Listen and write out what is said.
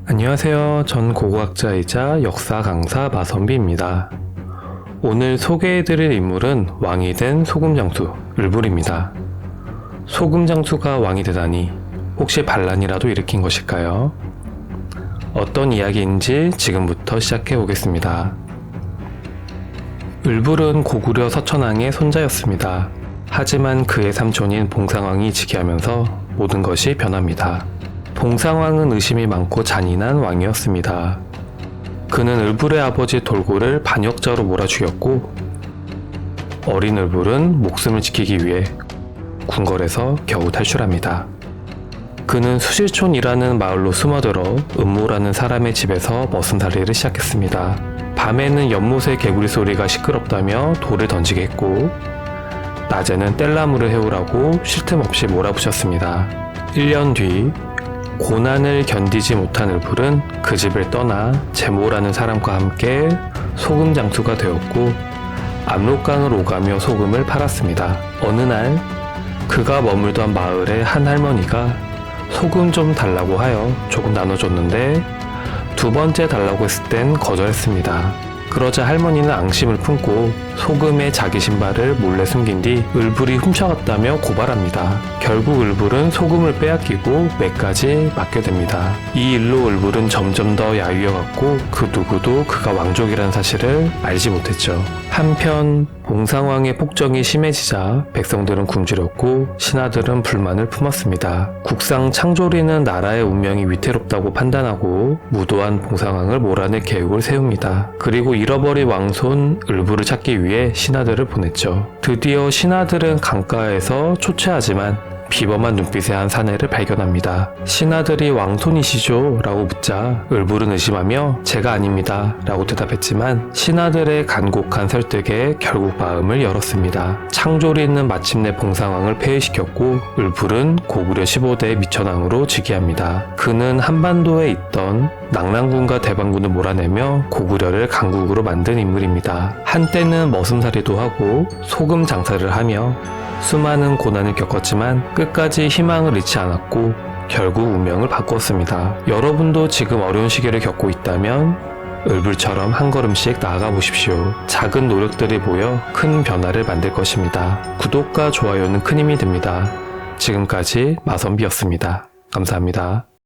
안녕하세요. 전 고고학자이자 역사 강사 마선비입니다. 오늘 소개해드릴 인물은 왕이 된 소금장수 을불입니다. 소금장수가 왕이 되다니 혹시 반란이라도 일으킨 것일까요? 어떤 이야기인지 지금부터 시작해 보겠습니다. 을불은 고구려 서천왕의 손자였습니다. 하지만 그의 삼촌인 봉상왕이 즉위하면서 모든 것이 변합니다. 봉상왕은 의심이 많고 잔인한 왕이었습니다. 그는 을불의 아버지 돌고를 반역자로 몰아 죽였고 어린 을불은 목숨을 지키기 위해 궁궐에서 겨우 탈출합니다. 그는 수실촌이라는 마을로 숨어들어 음모라는 사람의 집에서 머슴살이를 시작했습니다. 밤에는 연못의 개구리 소리가 시끄럽다며 돌을 던지게 했고 낮에는 뗄나무를 해오라고 쉴 틈 없이 몰아붙였습니다. 1년 뒤 고난을 견디지 못한 을불은 그 집을 떠나 제모라는 사람과 함께 소금장수가 되었고 압록강을 오가며 소금을 팔았습니다. 어느 날 그가 머물던 마을의 한 할머니가 소금 좀 달라고 하여 조금 나눠줬는데 두 번째 달라고 했을 땐 거절했습니다. 그러자 할머니는 앙심을 품고 소금에 자기 신발을 몰래 숨긴 뒤 을불이 훔쳐갔다며 고발합니다. 결국 을불은 소금을 빼앗기고 매까지 맞게 됩니다. 이 일로 을불은 점점 더 야유어갔고 그 누구도 그가 왕족이라는 사실을 알지 못했죠. 한편 봉상왕의 폭정이 심해지자 백성들은 굶주렸고 신하들은 불만을 품었습니다. 국상 창조리는 나라의 운명이 위태롭다고 판단하고 무도한 봉상왕을 몰아낼 계획을 세웁니다. 그리고 잃어버린 왕손 을불을 찾기 위해 신하들을 보냈죠. 드디어 신하들은 강가에서 초췌하지만 비범한 눈빛의 한 사내를 발견합니다. 신하들이 왕손이시죠? 라고 묻자 을불은 의심하며 제가 아닙니다 라고 대답했지만 신하들의 간곡한 설득에 결국 마음을 열었습니다. 창조리는 마침내 봉상왕을 폐위시켰고 을불은 고구려 15대 미천왕으로 즉위합니다. 그는 한반도에 있던 낙랑군과 대방군을 몰아내며 고구려를 강국으로 만든 인물입니다. 한때는 머슴살이도 하고 소금 장사를 하며 수많은 고난을 겪었지만 끝까지 희망을 잃지 않았고 결국 운명을 바꿨습니다. 여러분도 지금 어려운 시기를 겪고 있다면 을불처럼 한 걸음씩 나아가 보십시오. 작은 노력들이 모여 큰 변화를 만들 것입니다. 구독과 좋아요는 큰 힘이 됩니다. 지금까지 마선비였습니다. 감사합니다.